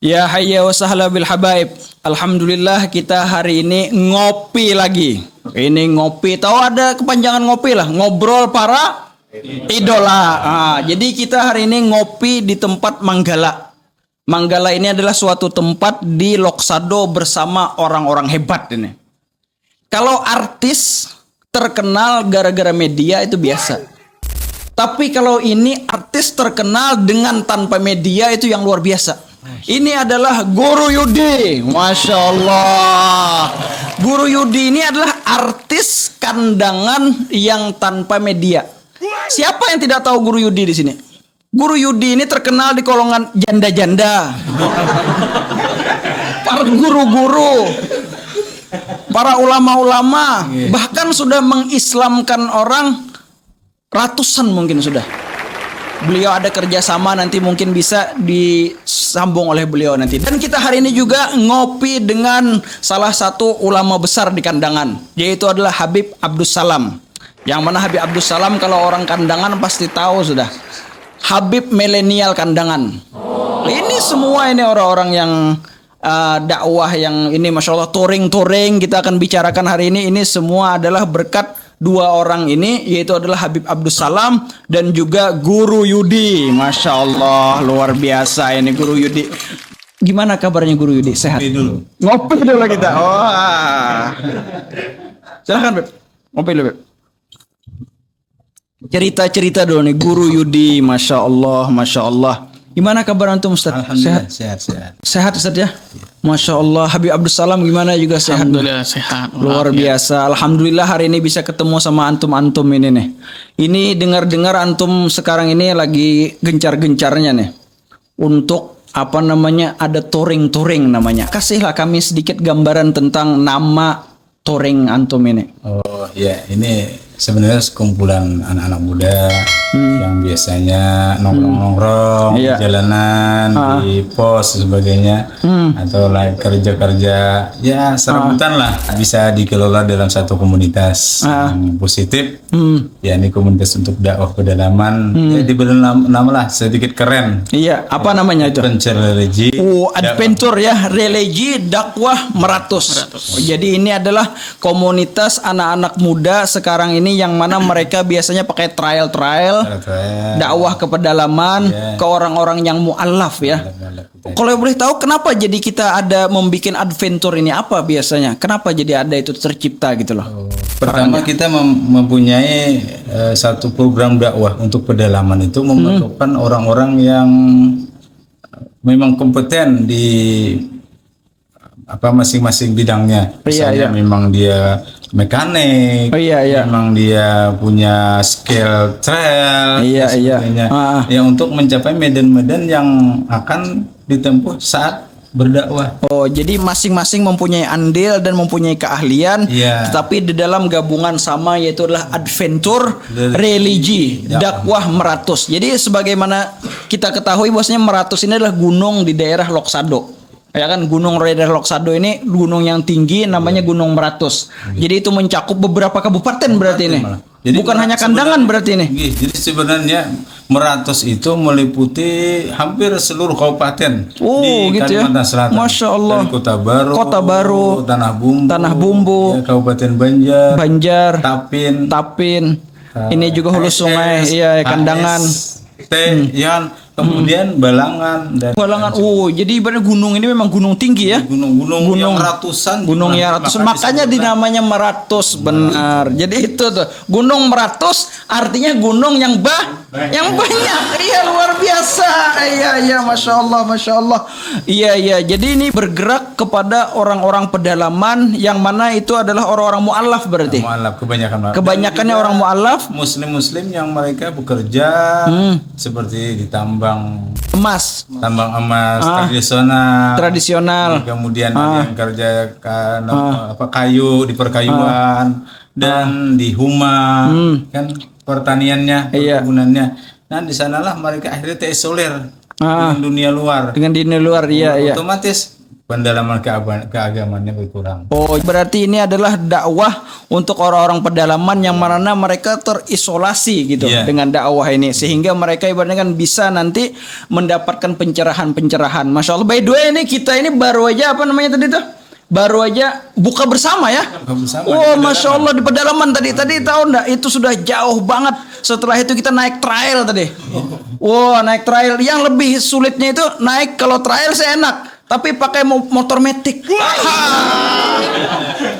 Ya hayya wa sahla bil habaib. Alhamdulillah kita hari ini ngopi lagi. Ini ngopi, tahu ada kepanjangan ngopi lah, ngobrol para idola. Jadi kita hari ini ngopi di tempat Manggala. Manggala ini adalah suatu tempat di Loksado bersama orang-orang hebat ini. Kalau artis terkenal gara-gara media itu biasa. Tapi kalau ini artis terkenal dengan tanpa media itu yang luar biasa. Ini adalah Guru Yudi. Masya Allah. Guru Yudi ini adalah artis kandangan yang tanpa media. Siapa yang tidak tahu Guru Yudi di sini? Guru Yudi ini terkenal di golongan janda-janda. Para guru-guru, para ulama-ulama, bahkan sudah mengislamkan orang ratusan mungkin sudah. Beliau ada kerjasama, nanti mungkin bisa disambung oleh beliau nanti. Dan kita hari ini juga ngopi dengan salah satu ulama besar di kandangan, yaitu adalah Habib Abdus Salam. Yang mana Habib Abdus Salam kalau orang kandangan pasti tahu sudah. Habib milenial kandangan. Ini semua ini orang-orang yang dakwah yang ini Masya Allah touring-touring kita akan bicarakan hari ini. Ini semua adalah berkat dua orang ini, yaitu adalah Habib Abdus Salam dan juga Guru Yudi. Masya Allah luar biasa ini Guru Yudi. Gimana kabarnya Guru Yudi? Sehat? Ngopi dulu. Ngopi dulu kita. Wah. Silahkan Beb. Ngopi dulu Beb. Cerita-cerita dulu nih Guru Yudi. Masya Allah, Masya Allah. Gimana kabar antum Ustaz? Alhamdulillah Sehat? sehat. Sehat Ustaz ya? Masya Allah. Habib Abdus Salam gimana juga sehat? Alhamdulillah sehat. Luar biasa. Alhamdulillah hari ini bisa ketemu sama antum-antum ini nih. Ini dengar-dengar antum sekarang ini lagi gencar-gencarnya nih. Untuk apa namanya, ada touring-touring namanya. Kasihlah kami sedikit gambaran tentang nama touring antum ini. Oh ya, ini sebenarnya sekumpulan anak-anak muda yang biasanya nongkrong-nongkrong di jalanan, di pos sebagainya, atau like kerja-kerja ya serabutan lah, bisa dikelola dalam satu komunitas yang positif. Ya ini komunitas untuk dakwah pedalaman. Ya diberi nama lah sedikit keren. Iya, apa namanya itu? Adventure Religi. Adventure ya, religi dakwah meratus. Jadi ini adalah komunitas anak-anak muda sekarang ini yang mana mereka biasanya pakai trial dakwah ke pedalaman, ke orang-orang yang mu'alaf ya. Kalau boleh tahu kenapa jadi kita ada membuat adventure ini, apa biasanya? Kenapa jadi ada itu tercipta gitu loh? Pertama kita mempunyai satu program dakwah untuk pedalaman itu memerlukan orang-orang yang memang kompeten di apa masing-masing bidangnya. Misalnya memang dia mekanik, memang dia punya skill trail, ya untuk mencapai medan-medan yang akan ditempuh saat berdakwah. Oh, jadi masing-masing mempunyai andil dan mempunyai keahlian, tetapi di dalam gabungan sama, yaitu adalah adventure religi dakwah meratus. Jadi sebagaimana kita ketahui bahwasanya Meratus ini adalah gunung di daerah Loksado. Ya kan, gunung daerah Loksado ini gunung yang tinggi namanya Gunung Meratus. Jadi itu mencakup beberapa kabupaten berarti ini. Jadi bukan hanya kandangan berarti ini. Jadi sebenarnya Meratus itu meliputi hampir seluruh kabupaten di gitu Kalimantan ya? Selatan. Masya Allah. Dari Kota Baru, Tanah Bumbu, ya, Kabupaten Banjar, Tapin. Ini juga hulu sungai, kandangan. Kemudian Balangan. Jadi ibaratnya gunung ini memang gunung tinggi ya. Gunung yang ratusan. Gunung yang ratusan. Makanya dinamanya Meratus, benar. Jadi itu tuh Gunung Meratus artinya gunung yang banyak. Iya, luar biasa. Iya, Masya Allah. Iya. Jadi ini bergerak kepada orang-orang pedalaman yang mana itu adalah orang-orang mu'alaf berarti. Mu'alaf kebanyakannya orang mu'alaf. Muslim yang mereka bekerja seperti di tambang emas tradisional. Kemudian ada yang kerja kayu di perkayuan dan di huma kan pertaniannya, perkebunannya. Nah di sanalah mereka akhirnya terisolir dengan dunia luar. Otomatis pendalaman keagamaannya berkurang. Oh, berarti ini adalah dakwah untuk orang-orang pedalaman yang mana mereka terisolasi gitu Iya. dengan dakwah ini, sehingga mereka ibaratnya kan bisa nanti mendapatkan pencerahan-pencerahan. Masya Allah. By the way, ini kita ini baru aja apa namanya tadi tuh? Baru aja buka bersama ya. Bersama Oh, Masya Allah, di pedalaman tadi tahu nggak? Itu sudah jauh banget. Setelah itu kita naik trail tadi. Wow, naik trail. Yang lebih sulitnya itu naik, kalau trail saya enak, tapi pakai motor metik.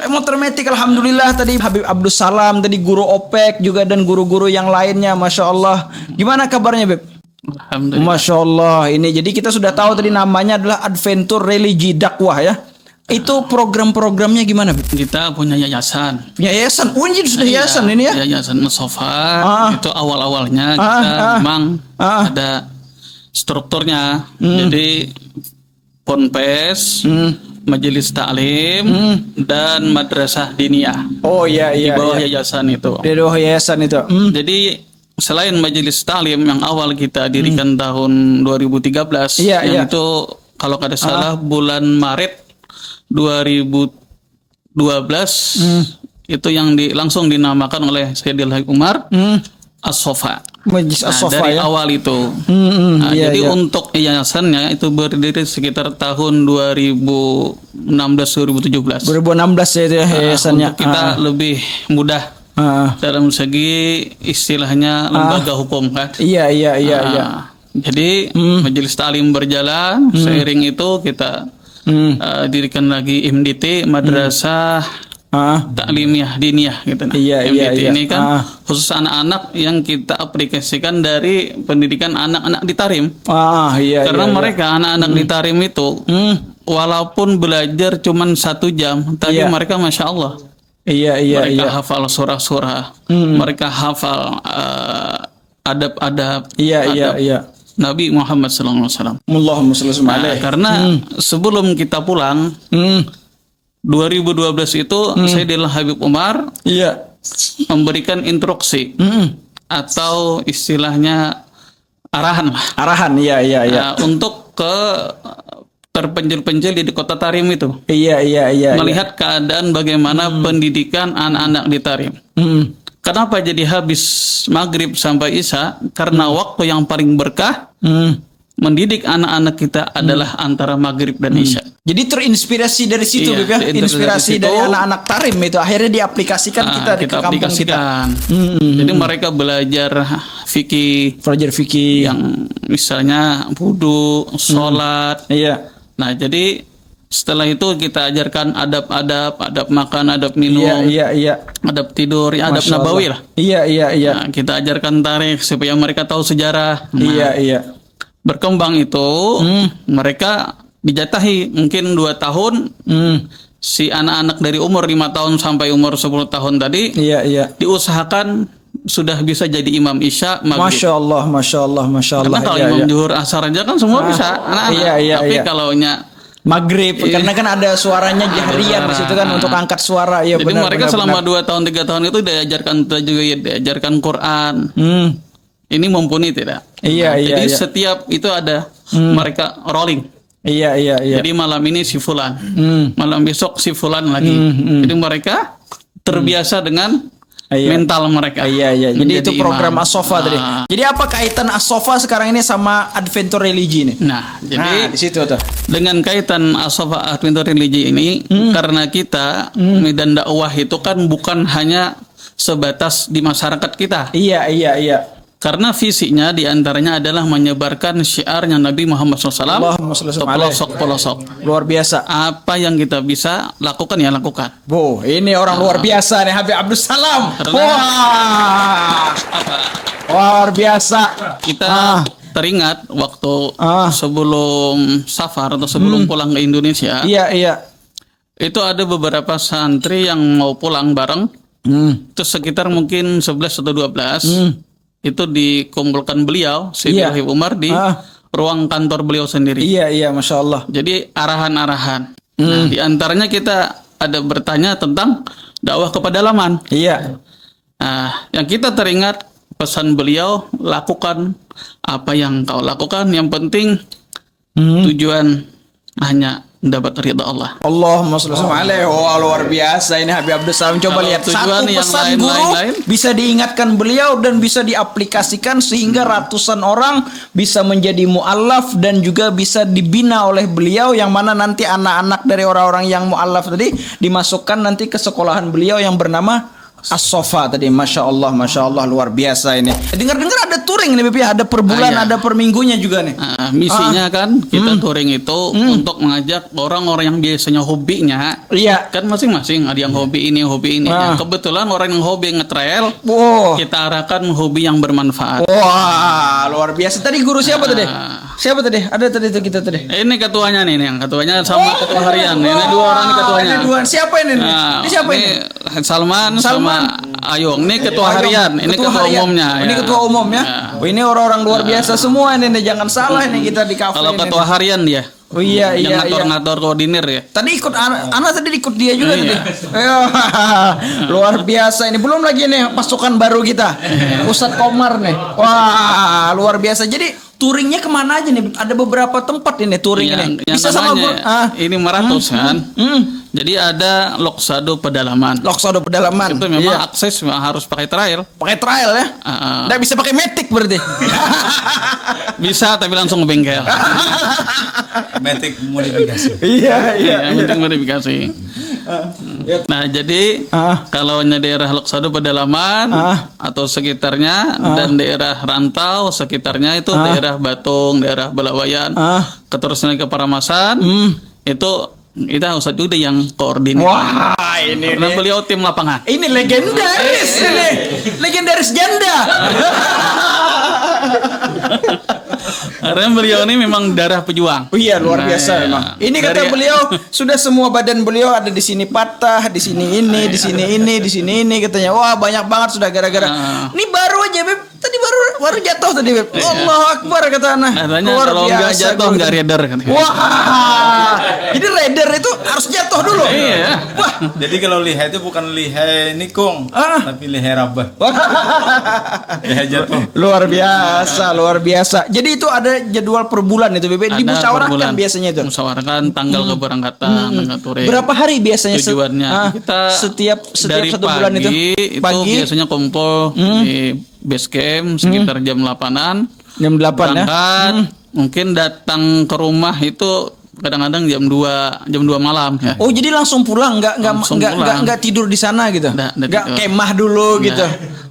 Motor metik, alhamdulillah tadi Habib Abdus Salam, tadi guru OPEK juga, dan guru-guru yang lainnya, Masya Allah. Gimana kabarnya, Beb? Alhamdulillah. Masya Allah. Ini jadi kita sudah tahu tadi namanya adalah Adventure Religi Dakwah ya. Itu program-programnya gimana, Beb? Kita punya yayasan. Yayasan. Oh, ini sudah yayasan ini ya. Yayasan Musofa. Itu awal-awalnya Ah, kita ah. memang Ah. ada strukturnya. Jadi ponpes, majelis taklim, dan madrasah diniyah Oh iya di iya. bawah Iya. yayasan itu. Di bawah yayasan itu. Jadi selain majelis taklim yang awal kita dirikan tahun 2013, Iya, yang iya. itu kalau kada salah bulan Maret 2012, itu yang langsung dinamakan oleh Sayyidil Habib Umar As-Sofa. Majlis Nah, As-Sofa dari ya. awal itu. Nah, Iya, jadi iya. untuk yayasannya itu berdiri sekitar tahun 2016-2017. 2016 ya itu ya yayasannya. Untuk kita lebih mudah dalam segi istilahnya lembaga hukum kan. Iya iya iya Nah, iya. Jadi majelis taklim berjalan, seiring itu kita dirikan lagi MDT, Madrasah Taklimiyah Diniyah gitu. Nah, Iya, iya, MDT iya. ini kan khusus anak-anak yang kita aplikasikan dari pendidikan anak-anak di Tarim. Iya. Karena iya, mereka anak-anak di Tarim itu walaupun belajar cuman 1 jam, tapi Iya. mereka Masya Allah. Iya iya Mereka iya. hafal surah-surah, mereka hafal adab-adab, Iya iya adab iya. Nabi Muhammad SAW. Allahumma shalli alaihi. Karena sebelum kita pulang 2012 itu Sayyidil Habib Umar Iya. memberikan instruksi atau istilahnya arahan lah, Arahan iya iya iya. untuk ke terpencil-pencil di kota Tarim itu, Iya iya iya. melihat keadaan bagaimana pendidikan anak-anak di Tarim. Kenapa jadi habis maghrib sampai isya? Karena waktu yang paling berkah mendidik anak-anak kita adalah antara maghrib dan isya. Jadi terinspirasi dari situ, Iya, Beb, ya? terinspirasi Inspirasi dari dari situ. anak-anak Tarim itu akhirnya diaplikasikan kita di Kita ke kampung kita. aplikasikan. Jadi mereka belajar fikih Pelajar fikih. yang misalnya wudu, sholat. Iya. Nah, jadi setelah itu kita ajarkan adab-adab, adab makan, adab Iya minum, iya iya. adab tidur, ya, adab Masya nabawi Allah. lah. Iya iya iya. Nah, kita ajarkan tarikh supaya mereka tahu sejarah. Nah, Iya iya. berkembang itu mereka dijatahi mungkin 2 tahun, si anak-anak dari umur 5 tahun sampai umur 10 tahun tadi Iya iya. diusahakan sudah bisa jadi imam isya maghrib. Masya Allah, masya Allah, masya Allah. Karena kalau Iya, imam iya. zuhur asar aja kan semua bisa anak-anak. iya, iya, Tapi iya. kalau nya Maghrib, karena kan ada suaranya jahrian di situ kan untuk angkat suara. Ya, jadi benar, mereka benar, selama benar. 2 tahun 3 tahun itu diajarkan tajwid, diajarkan Quran. Ini mumpuni tidak? Iya, iya, Jadi iya. setiap itu ada mereka rolling. Iya iya iya. Jadi malam ini si fulan, malam besok si fulan lagi. Jadi mereka terbiasa dengan Iya. mental mereka. Iya iya. Jadi menjadi itu program imam. As-Sofa tadi. Jadi apa kaitan As-Sofa sekarang ini sama Adventure Religi nih? Nah, jadi Di situ tuh. dengan kaitan As-Sofa Adventure Religi ini, karena kita medan dakwah itu kan bukan hanya sebatas di masyarakat kita. Iya iya iya. Karena visinya diantaranya adalah menyebarkan syiarnya Nabi Muhammad SAW Allahumma shalli ke alaihi. pelosok-pelosok. Luar biasa. Apa yang kita bisa lakukan ya lakukan. Bu, ini orang luar biasa nih Habib Abdus Salam. Karena- Wah. Luar biasa. Kita teringat waktu sebelum safar atau sebelum pulang ke Indonesia, Iya iya. itu ada beberapa santri yang mau pulang bareng. Itu sekitar mungkin 11 atau 12. Itu dikumpulkan beliau, Sayyidil Iya. Habib Umar di ruang kantor beliau sendiri. Iya iya, masya Allah. Jadi arahan-arahan. Nah, di antaranya kita ada bertanya tentang dakwah ke pedalaman. Iya. Nah, yang kita teringat pesan beliau, lakukan apa yang kau lakukan. Yang penting tujuan hanya dapat ridha Allah. Allahumma sholli alaihi. Wah, luar biasa ini Habib Abdus Salam. Coba Kalau lihat tujuan satu yang pesan lain, guru lain. bisa diingatkan beliau dan bisa diaplikasikan sehingga ratusan orang bisa menjadi mu'allaf dan juga bisa dibina oleh beliau, yang mana nanti anak-anak dari orang-orang yang mu'allaf tadi dimasukkan nanti ke sekolahan beliau yang bernama As-Sofa tadi. Masya Allah, luar biasa ini. Dengar-dengar ada touring nih Bip, ya? Ada per bulan, Iya. ada per minggunya juga nih. Misinya kan kita touring itu untuk mengajak orang-orang yang biasanya hobinya, Iya. kan masing-masing ada yang hobi ini, hobi ini. Ah. Kebetulan orang yang hobi ngetrail, Wow. kita arahkan hobi yang bermanfaat. Wah, luar biasa. Tadi guru siapa tadi? Ah. Siapa tadi? Ada tadi itu kita tadi. Ini ketuanya nih, yang ketuanya sama ketua harian. Ini dua orang nih ketuanya. Ini dua. Siapa ini? Nah, Ini siapa ini? Salman sama Ayung. Ini ketua Ayong. harian. Ini ketua harian. umumnya. Ini ya. ketua umumnya. Ya. Oh, ini orang-orang luar biasa semua ini. Jangan salah ini kita di kafe Kalau ini. ketua harian dia. Oh iya yang iya iya. ngatur-ngatur koordinir ya. Tadi ikut anak tadi ikut dia juga Iya. tadi. Luar biasa ini. Belum lagi nih pasukan baru kita. Ustadz Komar nih. Wah, luar biasa. Jadi touringnya kemana aja nih? Ada beberapa tempat ini touring ini. Yang Bisa sama namanya, gue. ini Maratus kan. Jadi ada Loksado Pedalaman. Loksado Pedalaman. Itu memang Iya. akses harus pakai trail. Pakai trial ya? Nggak bisa pakai metik berarti. Bisa tapi langsung ke bengkel. Matic modifikasi. Iya Yang penting modifikasi. Nah jadi kalau daerah Loksado Pedalaman atau sekitarnya dan daerah rantau sekitarnya itu daerah Batung, daerah Balawayan, keterusan ke Paramasan itu kita Ustadz juga yang koordinir. Wah, ini Karena beliau tim lapangan. ini legendaris ini. Legendaris janda. Karena beliau ini memang darah pejuang. Oh iya, luar Nah, biasa iya. memang. Ini kata Dari- beliau sudah semua badan beliau ada di sini patah, di sini ini, di sini ini, di sini ini katanya. Wah, banyak banget sudah gara-gara. Ini baru aja, Beb. Tadi baru jatuh tadi, Beb. Allahu Akbar kata anak. Katanya kalau nggak jatuh nggak rider kan. Wah. Jadi rider itu harus jatuh dulu. Iya. Wah. Jadi kalau lihai itu bukan lihai nikung, tapi lihai rabah. Lihai jatuh. Luar biasa, luar biasa. Jadi itu ada jadwal per bulan itu, Beb. Ada Dimusyawarahkan per bulan. biasanya itu. Musyawarahkan tanggal keberangkatan, tanggal touring. Berapa hari biasanya Tujuannya kita setiap dari satu bulan itu? Pagi biasanya kumpul di base camp sekitar jam 8-an. Jam 8 ya. Berangkat, mungkin datang ke rumah itu kadang-kadang jam 2 malam ya. Oh, jadi langsung pulang, Langsung pulang. nggak tidur di sana gitu. Nggak Nggak tidur. kemah dulu gitu.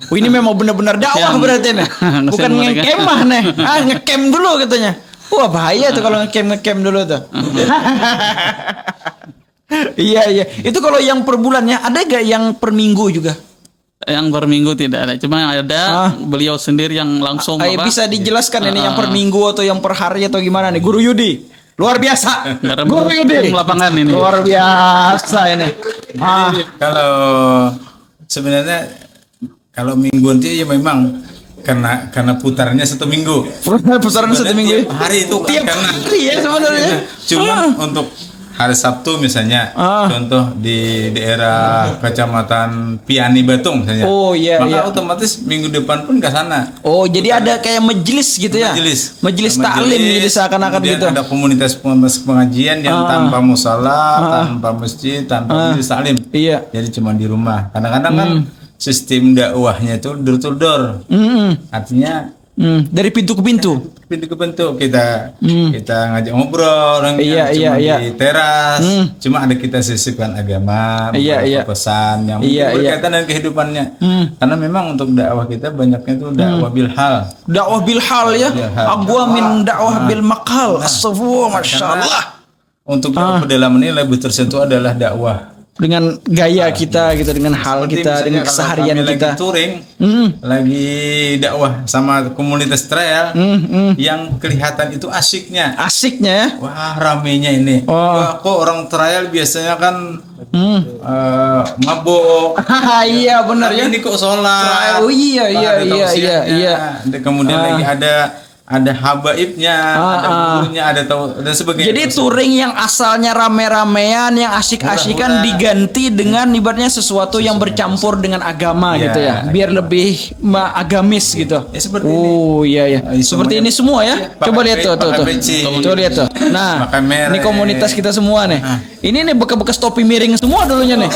Oh, ini memang benar-benar dakwah Kesian. berarti nih. Kesian Bukan mereka. ngekemah nih. Ngecamp dulu katanya. Wah, bahaya tuh kalau ngecamp dulu tuh. Iya. Itu kalau yang per bulannya ada gak yang per minggu juga? Yang per minggu tidak ada, cuma ada beliau sendiri yang langsung Ayo, apa? bisa dijelaskan ini yang per minggu atau yang per hari atau gimana nih? Guru Yudi. Luar biasa. Karena Guru Yudi. tim lapangan ini. Luar biasa ini. Kalau sebenarnya kalau mingguan itu ya memang karena putarnya satu minggu. Pusaran satu minggu. Tiap hari itu Tiap karena hari ya sebenarnya. Cuman untuk hari Sabtu misalnya, contoh di daerah Kecamatan Piani Batung misalnya. Oh, iya, Maka iya. otomatis minggu depan pun ke sana. Oh, jadi ada kayak majelis gitu ya? Majelis taklim jadi seakan-akan Kemudian gitu. ada komunitas pengajian yang tanpa musala, tanpa masjid, tanpa majelis taklim. Iya. Jadi cuma di rumah. Kadang-kadang kan sistem dakwahnya itu door to door. Artinya Dari pintu ke pintu. pintu ke pintu kita ngajak ngobrol orang Iya, yang cuma iya. di teras. Cuma ada kita sisipkan agama, Iya, beberapa iya. pesan yang Iya, berkaitan dengan kehidupannya. Karena memang untuk dakwah kita banyaknya itu dakwah bilhal. Dakwah bil hal ya. Bilhal. Aqwa min dakwah bil maqal. Astagfirullah, masyaallah. Untuk dakwah pedalaman ini lebih tersentuh adalah dakwah. Dengan gaya kita gitu, dengan hal Seperti kita, misalnya dengan kalau keseharian kami kita. lagi touring, lagi dakwah sama komunitas trail, yang kelihatan itu asiknya. Asiknya ya. Wah, ramenya ini. Wah, kok orang trial biasanya kan mabok. Iya benar Tapi ya. ini kok sholat. Oh iya. Ada tausiahnya. Kemudian lagi ada ada habaibnya, ada gurunya, ada tahu dan sebagainya. Jadi touring yang asalnya rame-ramean, yang asik-asikan diganti dengan ibaratnya sesuatu yang bercampur dengan agama Ya, gitu ya, biar lebih agamis gitu. Ya, seperti iya iya. Seperti ini semua ya. Iya, Coba lihat tuh. pakai peci. Tuh lihat tuh. Nah, Pakai merek. ini komunitas kita semua nih. Ini nih bekas-bekas topi miring semua dulunya nih.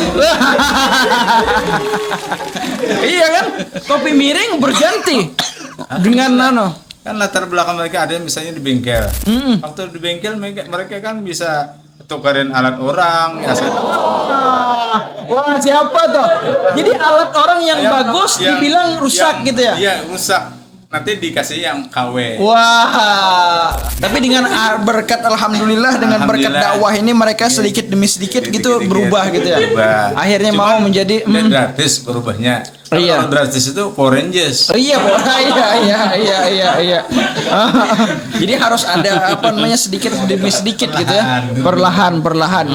Iya kan? Topi miring berganti dengan Kan latar belakang mereka ada yang misalnya di bengkel. Waktu di bengkel mereka kan bisa tukarin alat orang. Ya, wah, siapa tuh? Jadi alat orang yang bagus dibilang rusak gitu ya? Iya, rusak. Nanti dikasih yang KW. Wah, tapi dengan berkat alhamdulillah dengan berkat dakwah ini mereka sedikit demi sedikit gitu berubah gitu ya. Berubah. Akhirnya mau menjadi dan gratis berubahnya. Iya. Kalau gratis itu Power Rangers. Iya. Jadi harus ada apa namanya sedikit demi sedikit gitu ya. Perlahan.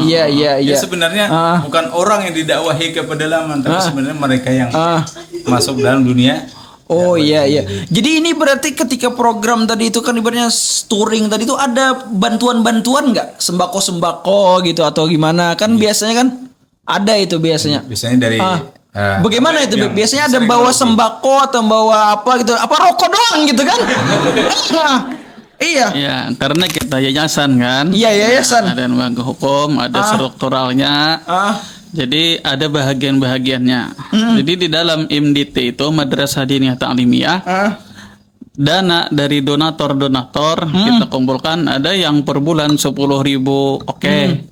Iya. Ya, sebenarnya bukan orang yang didakwahi ke pedalaman, tapi sebenarnya mereka yang masuk dalam dunia. Oh iya. Jadi ini berarti ketika program tadi itu kan ibaratnya touring tadi itu ada bantuan-bantuan nggak? Sembako gitu atau gimana? Kan biasanya kan ada itu biasanya. Biasanya dari bagaimana itu? Biasanya ada bawa sembako atau bawa apa gitu? Apa rokok doang gitu kan? Iya. Ya, karena kita yayasan kan. Iya, yayasan. Ada lembaga hukum, ada strukturalnya. Jadi ada bahagian-bahagiannya. Jadi di dalam MDT itu Madrasah Diniyah Ta'limiyah, dana dari donator-donator kita kumpulkan, ada yang per bulan 10.000,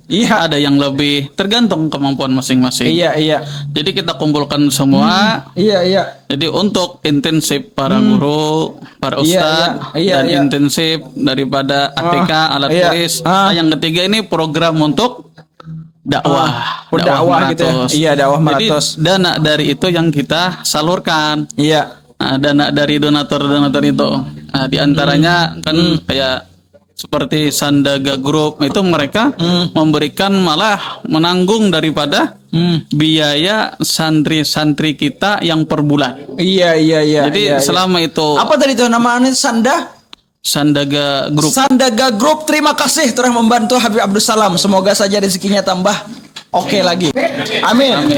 Iya. ada yang lebih, tergantung kemampuan masing-masing. Iya. Jadi kita kumpulkan semua. Iya. Jadi untuk intensif para guru, para ustadz, dan intensif daripada ATK, alat tulis. Yang ketiga ini program untuk dakwah gitu ya. Iya, dakwah maratos. Jadi dana dari itu yang kita salurkan. Iya. Nah, dana dari donatur-donatur itu. Nah, di antaranya kan kayak seperti Sandaga Group itu mereka memberikan malah menanggung daripada biaya santri-santri kita yang per bulan. Iya. Jadi selama itu apa tadi itu namanya Sandaga Group. Sandaga Group, terima kasih telah membantu Habib Abdus Salam. Semoga saja rezekinya tambah oke lagi. Amin.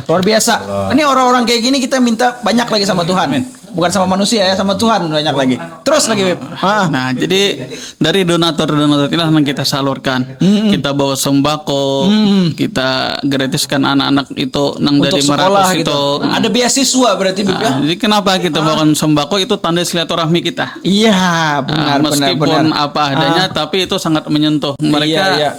Luar biasa. Ini orang-orang kayak gini kita minta banyak lagi sama Tuhan. Bukan sama manusia ya, sama Tuhan banyak lagi. Terus lagi, Beb. Nah, jadi dari donatur-donatur inilah yang kita salurkan. Kita bawa sembako, kita gratiskan anak-anak itu nang Untuk dari sekolah Meratus gitu. itu. Ada beasiswa berarti, Beb ya? Jadi kenapa kita bawakan sembako itu tanda silaturahmi kita. Iya, benar. Meskipun apa adanya, tapi itu sangat menyentuh. Mereka Iya.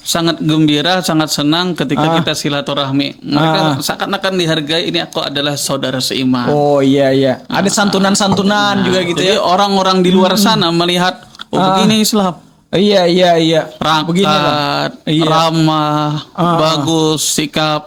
sangat gembira, sangat senang ketika kita silaturahmi. Mereka seakan-akan dihargai, ini aku adalah saudara seiman. Oh iya. Ada santunan-santunan juga gitu Jadi ya. orang-orang di luar sana melihat, begini Islam. Iya. Rakat, ramah, bagus, sikap.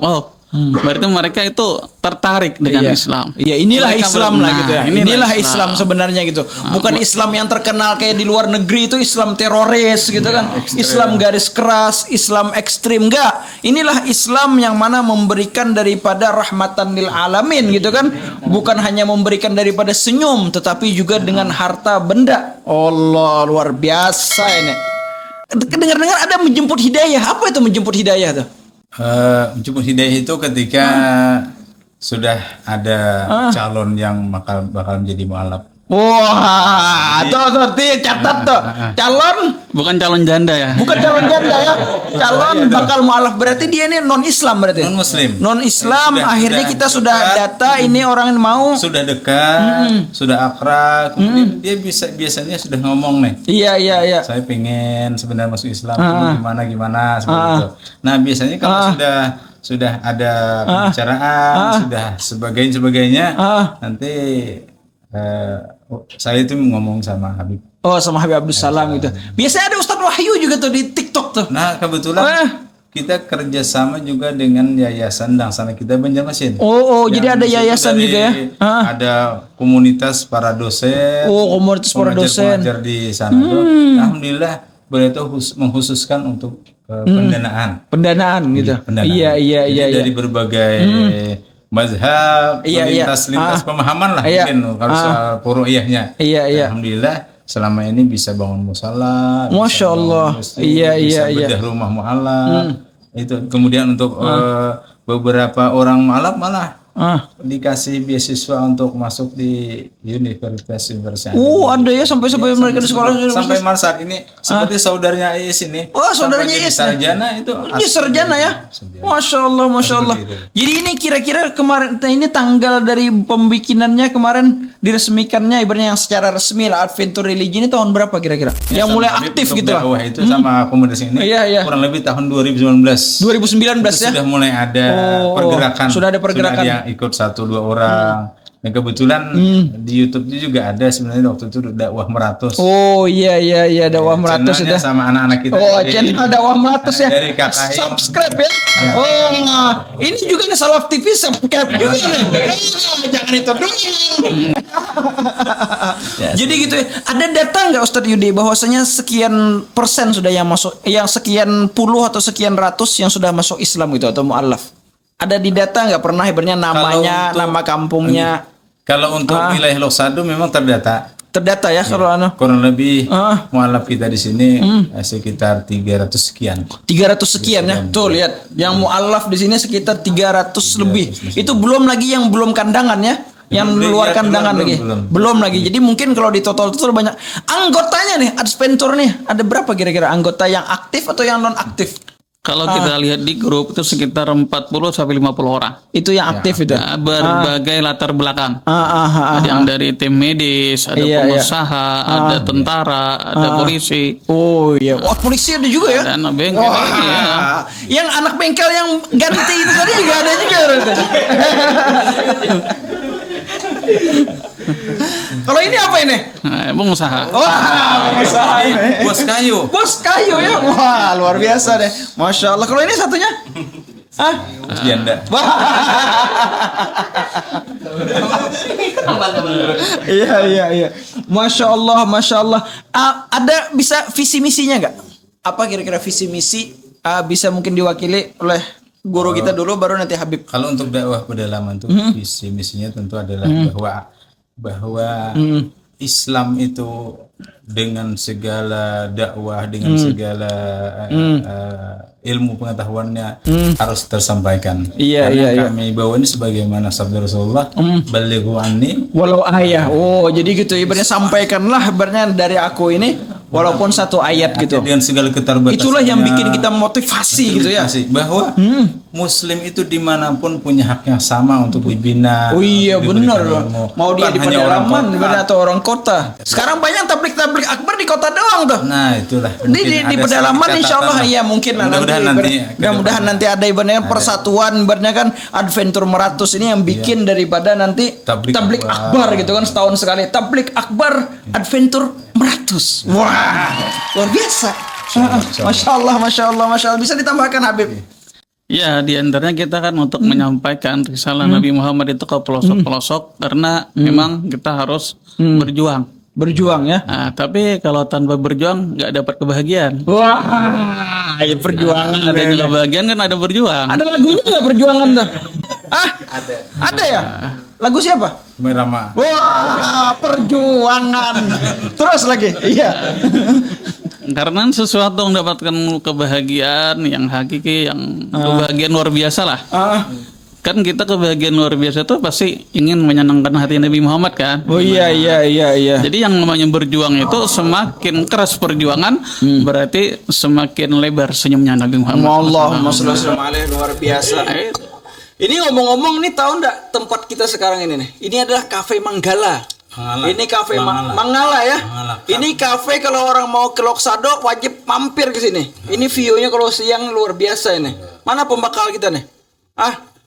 Berarti mereka itu tertarik dengan Islam. Iya, inilah Mereka Islam lah gitu ya. Inilah Islam sebenarnya gitu. Bukan Islam yang terkenal kayak di luar negeri itu Islam teroris gitu kan. Islam garis keras, Islam ekstrim, enggak. Inilah Islam yang mana memberikan daripada rahmatan lil alamin gitu kan. Bukan hanya memberikan daripada senyum tetapi juga dengan harta benda. Allah, luar biasa ini. Dengar-dengar ada menjemput hidayah. Apa itu menjemput hidayah tuh? Menjemput hidayah itu ketika sudah ada calon yang bakal menjadi mualaf. Wah, tuh, catat tuh. Calon, Bukan calon janda ya. bukan calon janda ya. Calon bakal mualaf berarti dia ini non Islam berarti. Non Muslim. Non Islam. Akhirnya kita sudah data ini orang yang mau. Sudah dekat, sudah akrab, kemudian dia biasanya sudah ngomong nih. Iya. Saya pengen sebenarnya masuk Islam, gimana seperti itu. Nah, biasanya kalau sudah ada pembicaraan, sudah sebagainya, nanti saya itu ngomong sama Habib. Oh, sama Habib Abdus Salam gitu. Biasanya ada Ustadz Wahyu juga tuh di TikTok tuh. Nah, kebetulan kita kerjasama juga dengan Yayasan Dangsana Kita Banjarmasin. Jadi ada yayasan juga ya. Ada komunitas para dosen. Komunitas para dosen. Pengajar di sana tuh. Alhamdulillah boleh tuh mengkhususkan untuk pendanaan. Pendanaan gitu. Pendanaan. Iya. Jadi dari berbagai mazhab, Iya. lintas pemahaman lah Iya. mungkin kalau soal furu'iyahnya. Iya. Alhamdulillah selama ini bisa bangun musala, Masya Allah. Iya. bedah rumah mu'alaf. Itu kemudian untuk beberapa orang mu'alaf malah dikasih beasiswa untuk masuk di universitas. Ada ya sampai mereka di sekolah Sampai saat ini seperti saudaranya Is ini. Oh, saudaranya Sampai jadi Is. sarjana itu. Dia sarjana ya. Masya Allah. Jadi ini kira-kira kemarin ini tanggal dari pembikinannya kemarin diresmikannya ibaratnya yang secara resmi lah Adventure Religion ini tahun berapa kira-kira? Yang mulai aktif gitu lah. Wah itu sama komunitas ini. Iya. Kurang lebih tahun 2019. 2019 ya. Sudah mulai ada pergerakan. Sudah ada pergerakan. Sudah ada yang ikut 1-2 orang. Dan kebetulan di YouTube juga ada sebenarnya waktu itu dakwah Meratus. Oh iya dakwah Meratus Channelnya sudah. sama anak-anak kita. Channel dakwah Meratus ya. Dari KKI. Subscribe ya. Ini juga nih Salaf TV subscribe juga nih. Jangan itu dong. Jadi gitu ya. Ada data nggak Ustadz Yudi bahwasanya sekian persen sudah yang masuk, yang sekian puluh atau sekian ratus yang sudah masuk Islam gitu atau mu'alaf? Ada di data nggak pernah ibaratnya namanya, nama kampungnya? Kalau untuk wilayah Loksado memang terdata. Terdata ya kalau Kurang lebih mualaf kita di sini sekitar 300 sekian. 300 sekian ya. Tuh lihat, yang mualaf di sini sekitar 300 lebih. Itu belum lagi yang belum kandangan ya. Yang luar kandangan lagi. Belum lagi. Jadi mungkin kalau di total banyak. Anggotanya nih, Adventure nih, ada berapa kira-kira anggota yang aktif atau yang non aktif? Kalau kita lihat di grup itu sekitar 40 sampai 50 orang. Itu yang aktif itu. Nah, berbagai latar belakang. Ada yang dari tim medis, ada pengusaha, ada tentara, ada polisi. Oh iya. Wah, polisi ada juga ya? Ada anak bengkel. Iya. Yang anak bengkel yang ganti itu tadi juga ada juga. Kalau ini apa ini? Nah, pengusaha. Pengusaha ini. Bos kayu. Bos kayu ya. Wah, luar biasa deh. Masya Allah. Kalau ini satunya? Bos janda. Iya. Masya Allah. Ada bisa visi misinya nggak? Apa kira-kira visi misi bisa mungkin diwakili oleh guru kita dulu, baru nanti Habib. Kalau untuk dakwah pedalaman itu visi misinya tentu adalah bahwa Islam itu dengan segala dakwah, dengan segala ilmu pengetahuannya harus tersampaikan. Karena kami bawa ini sebagaimana sabda Rasulullah, balighu anni walau ayah. Oh, jadi gitu ibaratnya sampaikanlah ibaratnya dari aku ini walaupun satu ayat gitu. Dengan segala keterbatasannya. Itulah yang bikin kita motivasi gitu ya. Bahwa Muslim itu dimanapun punya hak yang sama untuk dibina. Oh iya benar. Mau dia di pedalaman atau orang kota. Sekarang banyak tablik akbar di kota doang tuh. Nah itulah. Di pedalaman insya Allah ya mungkin lah mudah-mudahan nanti ada ibaratnya persatuan ibaratnya kan Adventure Meratus ini yang bikin daripada nanti tablik akbar gitu kan setahun sekali tablik akbar Adventure Meratus. Wah luar biasa. Masya Allah. Bisa ditambahkan Habib? Ya, di antaranya kita kan untuk menyampaikan risalah Nabi Muhammad itu ke pelosok-pelosok karena memang kita harus berjuang ya. Nah, tapi kalau tanpa berjuang nggak dapat kebahagiaan. Wah, ya perjuangan. Ada kebahagiaan kan ada berjuang. Ada lagunya nggak perjuangan tuh? Ada ya. Lagu siapa? Merama. Wah, perjuangan. Terus lagi, iya. Karena sesuatu mendapatkan kebahagiaan yang hakiki, yang kebahagiaan luar biasa lah. Kan kita kebahagiaan luar biasa tuh pasti ingin menyenangkan hati Nabi Muhammad kan. Oh iya. Jadi yang namanya berjuang itu semakin keras perjuangan berarti semakin lebar senyumnya Nabi Muhammad. Allahumma sholli alaihi luar biasa. Ini ngomong-ngomong nih tahu enggak tempat kita sekarang ini nih? Ini adalah Cafe Manggala. Ini Cafe Manggala ya. Ini cafe kalau orang mau ke Loksado wajib mampir ke sini. Ini view-nya kalau siang luar biasa ini. Mana pembakal kita nih?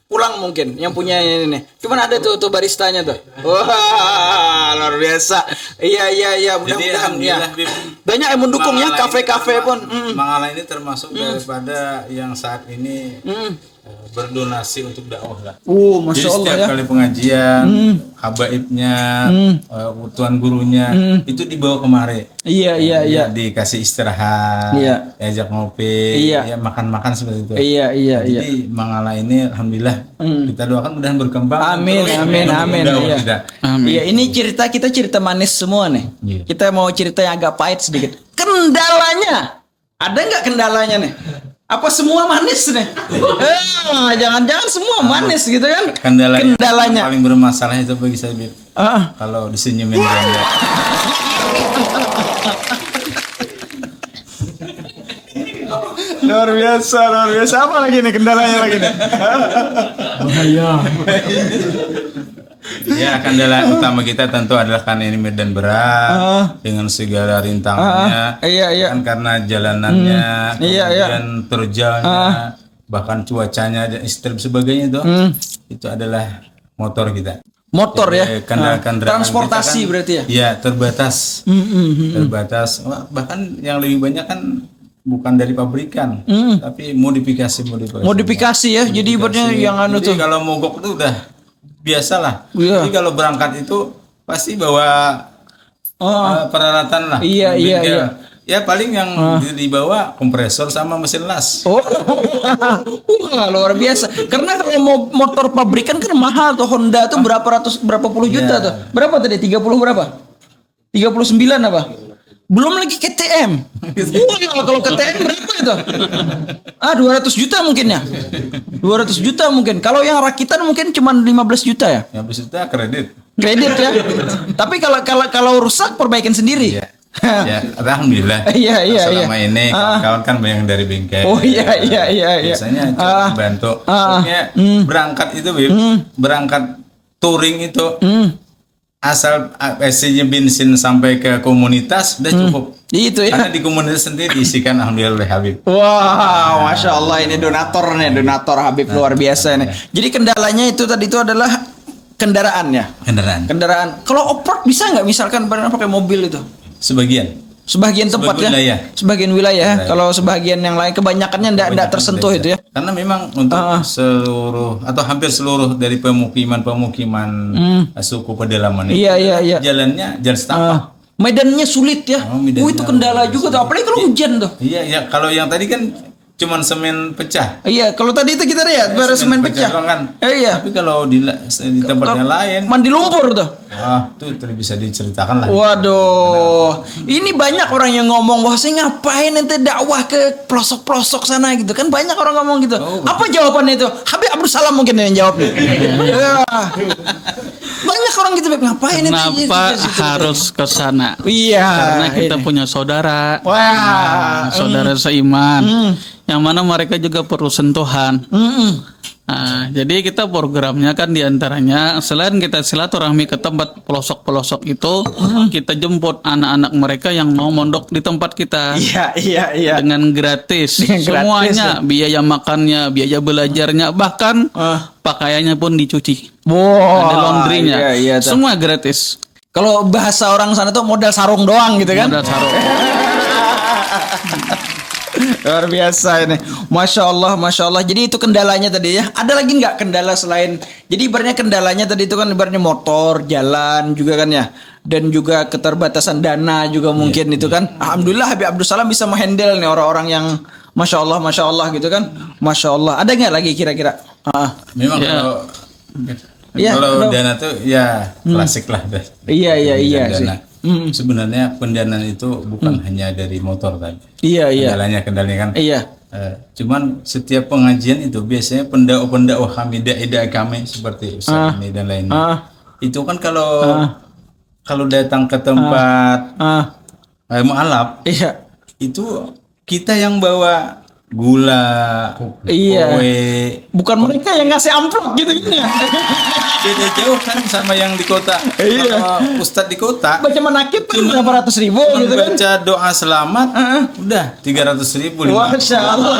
Pulang mungkin yang punya ini nih. Cuman ada tuh baristanya tuh. Wah, luar biasa. Iya, mudah-mudahan ya. Banyak yang mendukung ya kafe-kafe pun. Manggala ini termasuk daripada yang saat ini berdonasi untuk dakwah lah. Masya Jadi Allah setiap ya. kali pengajian, habaibnya, tuan gurunya itu dibawa kemari. Iya. Dikasih istirahat, Iya. diajak ngopi, Iya. ya makan-makan seperti itu. Iya. Jadi Mangala ini alhamdulillah kita doakan mudah berkembang. Amin, terus amin, mendukung amin. dakwah Iya. kita. Iya, ini kita cerita manis semua nih. Iya. Kita mau cerita yang agak pahit sedikit. Kendalanya, ada nggak kendalanya nih? Apa semua manis nih? Jangan-jangan semua manis gitu kan? Kendalanya. Yang paling bermasalah itu bagi saya, Bib. Kalau disenyumin janda. Luar biasa. Apa lagi nih kendalanya lagi nih? Ya, kendala utama kita tentu adalah kan ini medan berat dengan segala rintangannya. Iya. Kan karena jalanannya, Iya. kemudian terjalnya, bahkan cuacanya dan sebagainya itu adalah motor kita. Motor ya. Kendaraan Transportasi kita kan, berarti ya. Iya, terbatas. Terbatas. Bahkan yang lebih banyak kan bukan dari pabrikan, tapi modifikasi. Modifikasi ya. Jadi ibaratnya yang anu Jadi tuh. kalau mogok itu udah biasalah. Iya. Jadi kalau berangkat itu pasti bawa peralatan lah. Iya. Bengkel. Ya paling yang dibawa kompresor sama mesin las. Wah, luar biasa. Karena kalau mau motor pabrikan kan mahal tuh. Honda tuh berapa puluh juta tuh. Berapa tadi? 30 berapa? 39 apa? Belum lagi KTM. Wah, kalau KTM berapa itu? 200 juta mungkin ya. 200 juta mungkin. Kalau yang rakitan mungkin cuma 15 juta ya. Yang itu kredit. Kredit ya. Tapi kalau rusak perbaikin sendiri. Iya. Ya, alhamdulillah. Iya. Selama ini kawan-kawan kan banyak dari bengkel. Oh iya. Biasanya cuma bantu. Maksudnya berangkat itu, Bib, berangkat touring itu asal AC-nya bensin sampai ke komunitas udah cukup. Itu ya. Karena di komunitas sendiri diisikan alhamdulillah oleh Habib. Wah, masya Allah ini donator Habib luar biasa nih. Jadi kendalanya itu tadi itu adalah kendaraan ya. Kendaraan. Kalau off-road bisa nggak misalkan pakai mobil itu? Sebagian tempat ya. Wilayah. Sebagian wilayah. Kalau sebagian yang lain kebanyakannya enggak tersentuh itu ya. Karena memang untuk seluruh atau hampir seluruh dari pemukiman suku pedalaman itu Iya. jalannya jalan setapak. Medannya sulit ya. Medannya Itu kendala juga tuh, apalagi kalau hujan tuh. Iya, kalau yang tadi kan cuman semen pecah. Iya, kalau tadi itu kita lihat baru semen pecah. Kan. Iya. Tapi kalau di tempatnya lain, mandi lumpur tuh. Itu bisa diceritakan lah. Waduh, ini banyak orang yang ngomong bahwa saya ngapain ente dakwah ke pelosok-pelosok sana gitu kan, banyak orang ngomong gitu. Apa jawabannya itu? Habib Abdul Salam mungkin yang jawab nih. Banyak orang gitu, ngapain ente harus ke sana? Iya. Karena kita punya saudara. Saudara seiman. Yang mana mereka juga perlu sentuhan. Nah, jadi kita programnya kan diantaranya selain kita silaturahmi ke tempat pelosok-pelosok itu, kita jemput anak-anak mereka yang mau mondok di tempat kita. Iya. Dengan gratis. Semuanya, biaya makannya, biaya belajarnya, bahkan pakaiannya pun dicuci. Ada laundrynya. Iya, semua gratis. Kalau bahasa orang sana tuh modal sarung doang gitu kan? Modal sarung. Luar biasa ini. Masya Allah. Jadi itu kendalanya tadi ya. Ada lagi nggak kendala selain? Jadi ibaratnya kendalanya tadi itu kan ibaratnya motor, jalan juga kan ya. Dan juga keterbatasan dana juga mungkin itu kan. Alhamdulillah Habib Abdul Salam bisa menghandle nih orang-orang yang Masya Allah gitu kan. Masya Allah. Ada nggak lagi kira-kira? Memang kalau dana tuh ya klasik lah. Iya sih. Sebenarnya pendanaan itu bukan hanya dari motor tadi. Iya. Kendalanya kan. Iya. Cuman setiap pengajian itu biasanya pendakwah kami, dai kami seperti Ustaz ini dan lainnya. Itu kan kalau datang ke tempat mualaf, itu kita yang bawa gula, kue. Bukan mereka yang ngasih amplop gitu ya. Beda jauh kan sama yang di kota. Kalau Ustadz di kota baca manakib kan berapa ratus ribu gitu kan. Baca doa selamat udah 300.000. Masya Allah.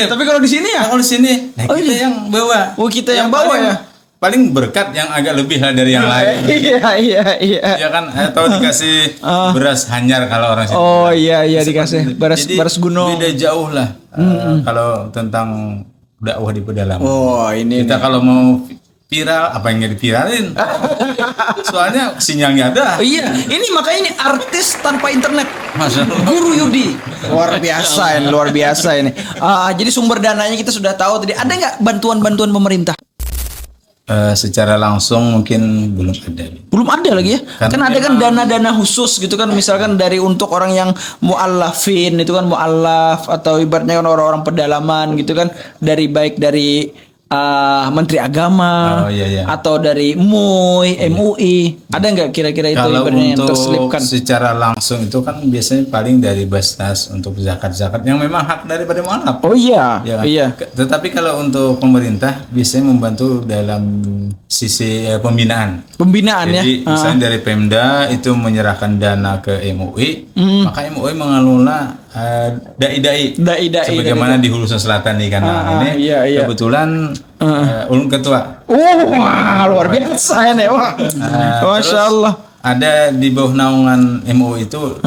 Tapi kalau di sini ya? Kalau di sini kita yang bawa. Kita yang bawa ya. paling berkat yang agak lebih lah dari yang lain. Iya. Ya kan, atau dikasih beras hanyar kalau orang sini. Oh iya dikasih beras gunung. Beda jauh lah kalau tentang dakwah di pedalaman. Oh ini Kita kalau mau viral, apa yang diviralin? Soalnya sinyalnya ada. Oh iya, ini makanya ini artis tanpa internet. Masa? Guru Yudi. Luar biasa ini. Jadi sumber dananya kita sudah tahu tadi. Ada nggak bantuan-bantuan pemerintah? Secara langsung mungkin belum ada. Belum ada lagi ya. Kan ada kan dana-dana khusus gitu kan, misalkan dari untuk orang yang muallafin itu kan, muallaf atau ibaratnya kan orang-orang pedalaman gitu kan, dari baik dari Menteri Agama atau dari MUI, ada nggak kira-kira itu kalau ibaratnya yang untuk terselipkan? secara langsung itu kan biasanya paling dari Basnas untuk zakat-zakat yang memang hak daripada mualaf. Oh iya, Ya kan? iya. Tetapi kalau untuk pemerintah biasanya membantu dalam sisi pembinaan. Pembinaan ya. Jadi misalnya dari Pemda itu menyerahkan dana ke MUI, maka MUI mengelola dai-dai sebagaimana di Hulu Selatan nih kan. Ini iya. kebetulan ulun ketua. Wah, luar biasa ini. Wah. Masya Allah. Ada di bawah naungan MUI itu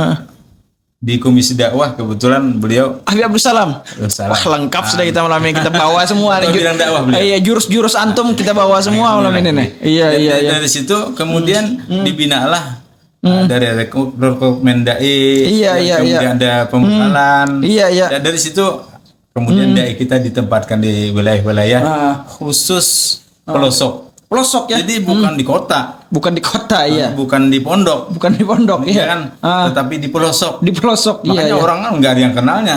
di Komisi Dakwah, kebetulan beliau Habib Abdul Salam. Wah, lengkap sudah kita malam ini, kita bawa semua nih. Bidang dakwah beliau. Iya, jurus-jurus antum kita bawa semua malam ini nih. Iya. Dari situ kemudian dibinalah dari Rekomendai, kemudian ada pembekalan. Iya. Dan dari situ kemudian dai kita ditempatkan di wilayah-wilayah khusus pelosok. Pelosok ya. Jadi bukan di kota. Bukan di kota ya. Bukan di pondok. Bukan di pondok Iya ya. kan? Tetapi di pelosok. Di pelosok. Makanya Iya. orang kan nggak ada yang kenalnya.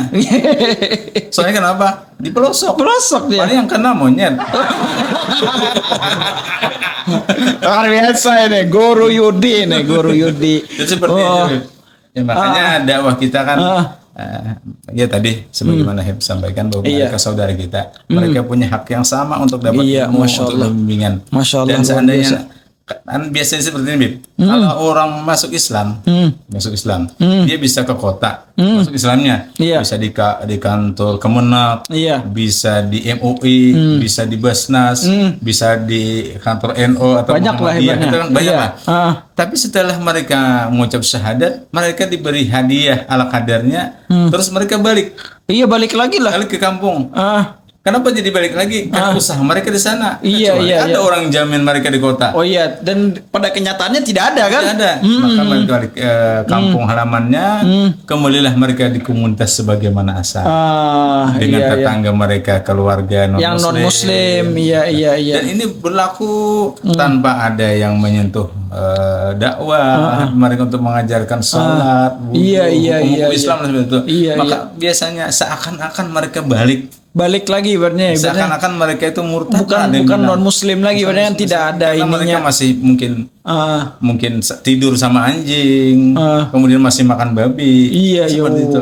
Soalnya kenapa? Di pelosok. Pelosok dia. Paling yang kenal monyet. Luar biasa ini, Guru Yudi nih, Guru Yudi. Itu seperti itu. Ya, makanya dakwah kita kan ya tadi sebagaimana Heb sampaikan bahwa mereka saudara kita, mereka punya hak yang sama untuk dapat ilmu, untuk bimbingan. Masya Allah. Dan seandainya kan biasanya seperti ini, Bib. Kalau orang masuk Islam, dia bisa ke kota, masuk Islamnya, bisa di kantor Kemenak, bisa di MUI, bisa di Basnas, bisa di kantor NO atau banyak lah, itu kan banyak lah. Tapi setelah mereka mengucap syahadat, mereka diberi hadiah ala kadarnya, terus mereka balik. Iya, balik lagi lah. Balik ke kampung. Kenapa jadi balik lagi? Karena usaha mereka di sana. Iya. Ada orang jamin mereka di kota. Oh iya, dan pada kenyataannya tidak ada kan? Tidak ada. Maka mereka balik kampung halamannya, kembalilah mereka di komunitas sebagaimana asal. Dengan tetangga mereka, keluarga yang non muslim. Iya. Dan ini berlaku tanpa ada yang menyentuh dakwah, mereka untuk mengajarkan sholat, hukum Islam dan seperti itu. Maka biasanya seakan-akan mereka balik lagi ibaratnya seakan-akan mereka itu murtad, bukan non muslim lagi, ibaratnya tidak ada ininya. Mereka masih mungkin tidur sama anjing, kemudian masih makan babi, seperti itu.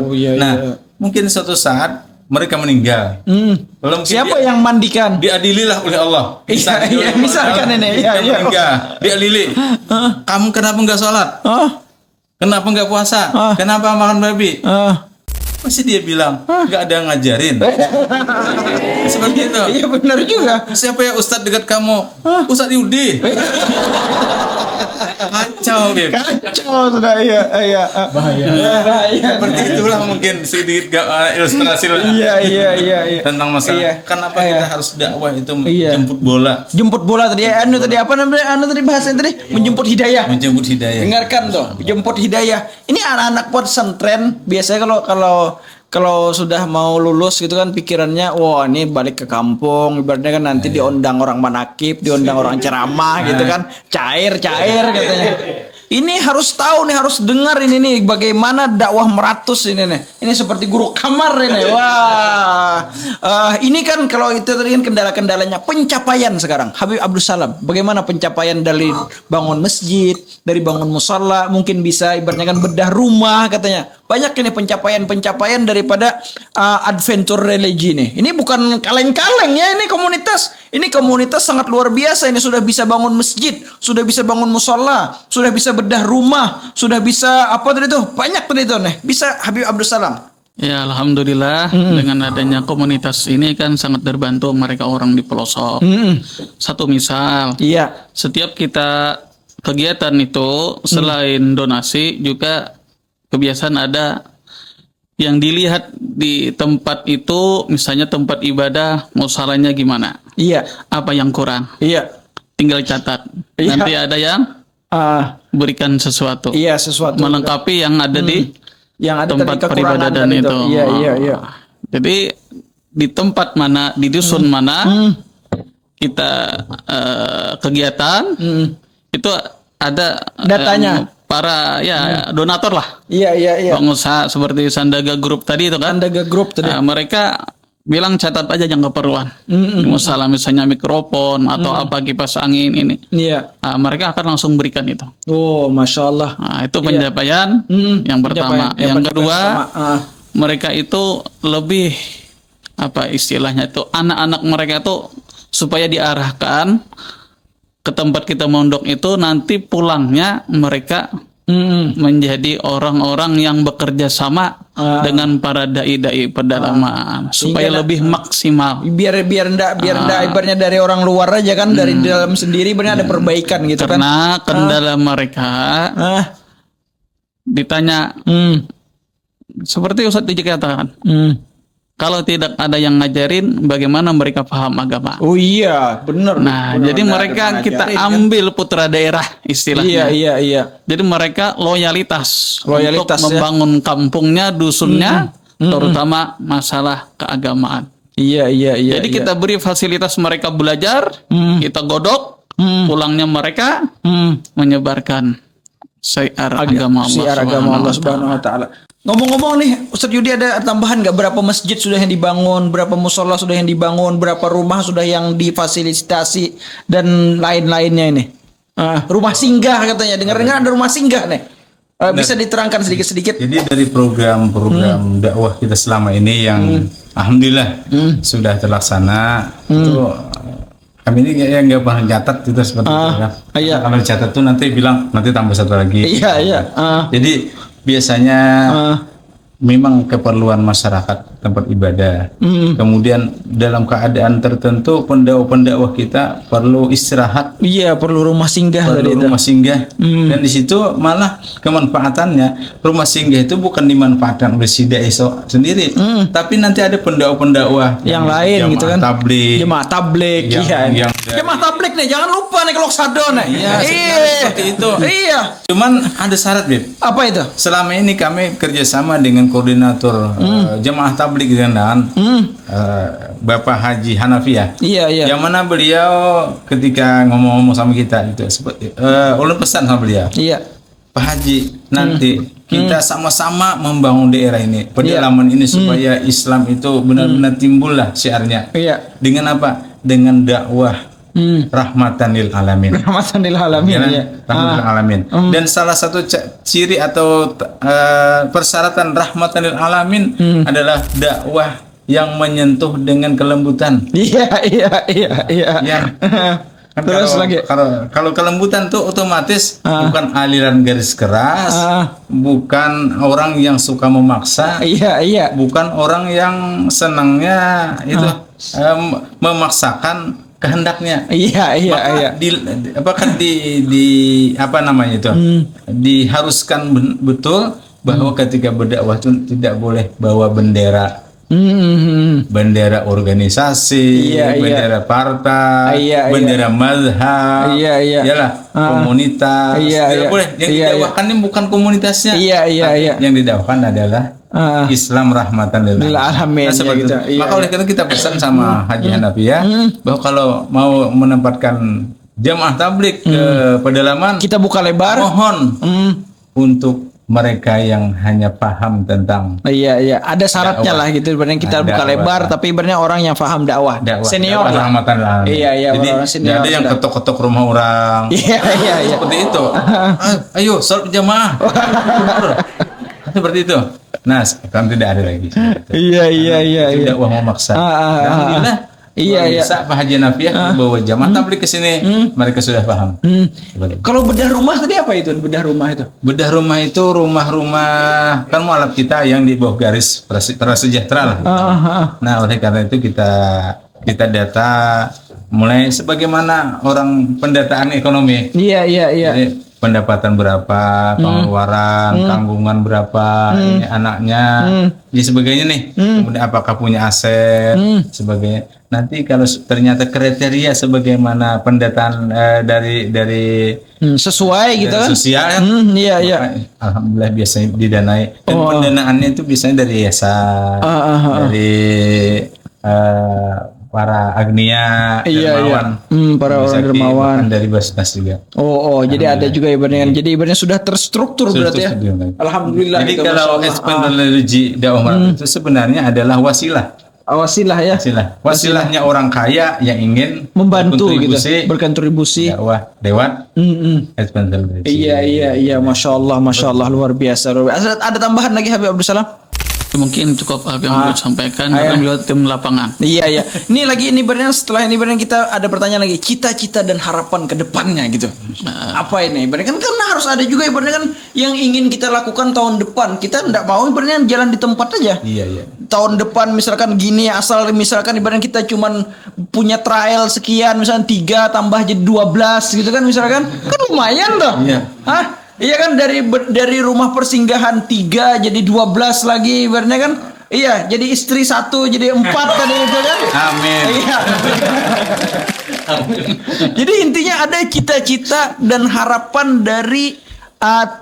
Mungkin suatu saat mereka meninggal. Siapa yang mandikan? Diadililah oleh Allah. Misalkan ini. Meninggal, diadili. Kamu kenapa enggak sholat? Kenapa enggak puasa? Kenapa makan babi? Pasti dia bilang nggak ada yang ngajarin. Seperti itu. Iya, benar juga. Siapa ya Ustadz dekat kamu? Ustadz Yudi. Kacau, Bib. Kacau sudah. Iya. Bahaya. Seperti itulah mungkin sedikit ilustrasi lah. Iya. Tentang masalah kenapa kita harus dakwah itu jemput bola. Jemput bola tadi. Tadi apa namanya? Tadi bahasanya tadi menjemput hidayah. Menjemput hidayah. Dengarkan tuh, jemput hidayah. Ini anak-anak pesantren biasanya kalau sudah mau lulus gitu kan pikirannya, wah ini balik ke kampung, ibaratnya kan nanti diundang orang manakib, diundang orang ceramah gitu kan, cair katanya. Ini harus tahu nih, harus dengar ini nih bagaimana dakwah Meratus ini nih. Ini seperti guru kamar ini. Wah. Ini kan kalau itu tadi kan kendala-kendalanya pencapaian sekarang. Habib Abdul Salam, bagaimana pencapaian dari bangun masjid, dari bangun musalla, mungkin bisa ibaratnya kan bedah rumah katanya. Banyak ini pencapaian daripada adventure religi nih. Ini bukan kaleng-kaleng ya, ini komunitas. Ini komunitas sangat luar biasa. Ini sudah bisa bangun masjid, sudah bisa bangun musalla, sudah bisa bedah rumah, sudah bisa apa tadi tuh? Banyak tadi tuh nih. Bisa Habib Abdul Salam. Ya, alhamdulillah dengan adanya komunitas ini kan sangat terbantu mereka orang di pelosok. Satu misal, Iya. setiap kita kegiatan itu selain donasi juga kebiasaan ada yang dilihat di tempat itu, misalnya tempat ibadah musolanya gimana, Iya. apa yang kurang, Iya. tinggal catat. Iya. Nanti ada yang berikan sesuatu, Iya, sesuatu melengkapi yang ada di yang ada tempat tadi kekurangan peribadatan tadi itu. Iya, iya, iya. Jadi di tempat mana, di dusun mana kita kegiatan itu ada Datanya. para donatur lah, Iya, iya, iya. pengusaha seperti Sandaga Group tadi itu kan. Sandaga Group tadi. Mereka bilang catat aja yang keperluan. Masalah misalnya mikrofon atau apa kipas angin ini. Iya. Mereka akan langsung berikan itu. Oh, Masya Allah. Nah, itu pencapaian yang pertama. Pencapaian. Yang Yang kedua, pertama, mereka itu lebih apa istilahnya itu, anak-anak mereka itu supaya diarahkan ke tempat kita mondok itu nanti pulangnya mereka menjadi orang-orang yang bekerja sama dengan para dai-dai pedalaman supaya lebih maksimal. biar ndak ibaratnya dari orang luar aja kan, dari dalam sendiri benar ada perbaikan gitu kan. Karena kendala mereka ditanya seperti Ustadz Diki katakan, kalau tidak ada yang ngajarin, bagaimana mereka paham agama? Oh iya, benar. Nah, jadi mereka kita ambil putra daerah istilahnya. Iya, iya, iya. Jadi mereka loyalitas Loyalitas, untuk membangun kampungnya, dusunnya, terutama masalah keagamaan. Iya, iya, iya. Jadi kita beri fasilitas mereka belajar, kita godok, pulangnya mereka menyebarkan syiar agama Allah, Syiar agama Allah Subhanahu wa taala. Ngomong-ngomong nih, Ustadz Yudi, ada tambahan nggak, berapa masjid sudah yang dibangun, berapa musola sudah yang dibangun, berapa rumah sudah yang difasilitasi dan lain-lainnya ini? Rumah singgah katanya, dengar-dengar ada rumah singgah nih. Bisa diterangkan sedikit-sedikit? Jadi dari program-program dakwah kita selama ini yang alhamdulillah sudah terlaksana, itu kami ini yang nggak pernah catat itu seperti itu ya. Iya. Kalau dicatat tuh nanti bilang nanti tambah satu lagi. Iya, iya. Jadi biasanya memang keperluan masyarakat tempat ibadah. Kemudian dalam keadaan tertentu pendakwah kita perlu istirahat, Iya, perlu rumah singgah tadi perlu itu. rumah singgah. Dan di situ malah kemanfaatannya rumah singgah itu bukan dimanfaatkan oleh si dai sendiri, tapi nanti ada pendakwah-pendakwah Yang lain jamaah gitu kan. tabligh. Jemaah tablik, Yang- iya. yang Jemaah tablik nih, jangan lupa nih kalau sadon nih. Iya, seperti itu. Iya. Cuman ada syarat, Bib. Apa itu? Selama ini kami kerjasama dengan koordinator jemaah tabligh dengan Bapak Haji Hanafiah. Iya, iya. Yang mana beliau ketika ngomong-ngomong sama kita itu seperti ulun pesan sama beliau, Iya. Pak Haji, nanti kita sama-sama membangun daerah ini, pedalaman ini supaya Islam itu benar-benar timbul lah syiarnya. Iya. Dengan apa? Dengan dakwah rahmatan lil alamin. Rahmatan lil alamin, Ya kan? iya. Rahmatan lil alamin. Dan salah satu ciri atau persyaratan rahmatan lil alamin adalah dakwah yang menyentuh dengan kelembutan. Iya, iya, iya, iya. Ya. Kan Terus lagi. kalau kelembutan tuh otomatis bukan aliran garis keras, bukan orang yang suka memaksa, Iya, iya. bukan orang yang senangnya itu memaksakan kehendaknya. Iya, iya, Maka iya. di apa namanya itu diharuskan betul bahwa ketika berdakwah itu tidak boleh bawa bendera bendera organisasi, Iya, iya. bendera partai, Iya, iya. bendera mazhab, Iya, iya. iyalah, komunitas. Iya, Tidak iya. boleh. Yang Iya, didakwakan ini bukan komunitasnya. Iya, iya, Tapi iya. Yang didakwakan adalah Islam rahmatan lil Lil alamin, seperti ya gitu. itu. Iya, Maka oleh karena kita pesan sama Haji Hanafiah bahwa kalau mau menempatkan jamaah tabligh ke pedalaman, Kita buka lebar. mohon untuk mereka yang hanya paham tentang Iya, iya. Ada syaratnya Dakwah. lah gitu. Sebenarnya kita Dakwah. buka lebar, tapi sebenarnya orang yang paham dakwah. dakwah, Senior dakwah lah. rahmatan lil alamin. Iya, iya. Jadi orang senior nggak ada yang sudah. ketok-ketok rumah orang. Iya, iya, iya. Seperti itu. Ayo sholat jamaah. Seperti itu. Nah, sekarang tidak ada lagi. Iya, iya, iya, Itu iya. dakwah memaksa. Ah, ah, Dan ah, alhamdulillah Iya, iya. Bisa Pak Haji Nafiah bawa jamaah tabligh ke sini, mereka sudah paham. Seperti itu. Kalau bedah rumah tadi apa itu? Bedah rumah itu? Bedah rumah itu rumah-rumah kan mualaf kita yang di bawah garis prasejahtera lah. Nah, oleh karena itu kita data mulai sebagaimana orang pendataan ekonomi. Iya, iya, iya. Jadi pendapatan berapa, pengeluaran, tanggungan berapa, ini anaknya, dan sebagainya nih. Kemudian apakah punya aset, sebagainya. Nanti kalau ternyata kriteria sebagaimana pendataan dari Sesuai gitu kan? sosial, Iya, iya. alhamdulillah biasanya didanai. Dan pendanaannya itu biasanya dari yayasan, dari para agnia, Iya, dermawan, para orang Zaki, dermawan. bahkan dari Basnas juga. Jadi ada juga ibaratnya. Jadi ibaratnya sudah terstruktur berarti ya. Alhamdulillah. Jadi itu, kalau Masya Allah. eksperimentologi dakwah itu sebenarnya adalah wasilah. Wasilah ya. Wasilahnya orang kaya yang ingin Membantu gitu, berkontribusi. dakwah lewat eksperimentologi. Iya, masya Allah luar biasa. Ada tambahan lagi Habib Abdul Salam? Mungkin cukup apa yang beliau sampaikan karena beliau tim lapangan. Iya. Ini benar setelah ini benar kita ada pertanyaan lagi, cita-cita dan harapan ke depannya gitu. Apa ini? Benar kan karena harus ada juga ibaratnya kan yang ingin kita lakukan tahun depan. Kita enggak mau ibaratnya jalan di tempat aja. Iya. Tahun depan misalkan gini, asal misalkan ibaratnya kita cuman punya trial sekian, misalkan 3 tambah jadi 12 gitu kan misalkan. Kan lumayan tuh. Iya. Hah? Iya kan dari rumah persinggahan 3 jadi 12 lagi ibaratnya kan. Iya, jadi istri 1 jadi 4 tadi itu kan. Amin. Iya. Jadi intinya ada cita-cita dan harapan dari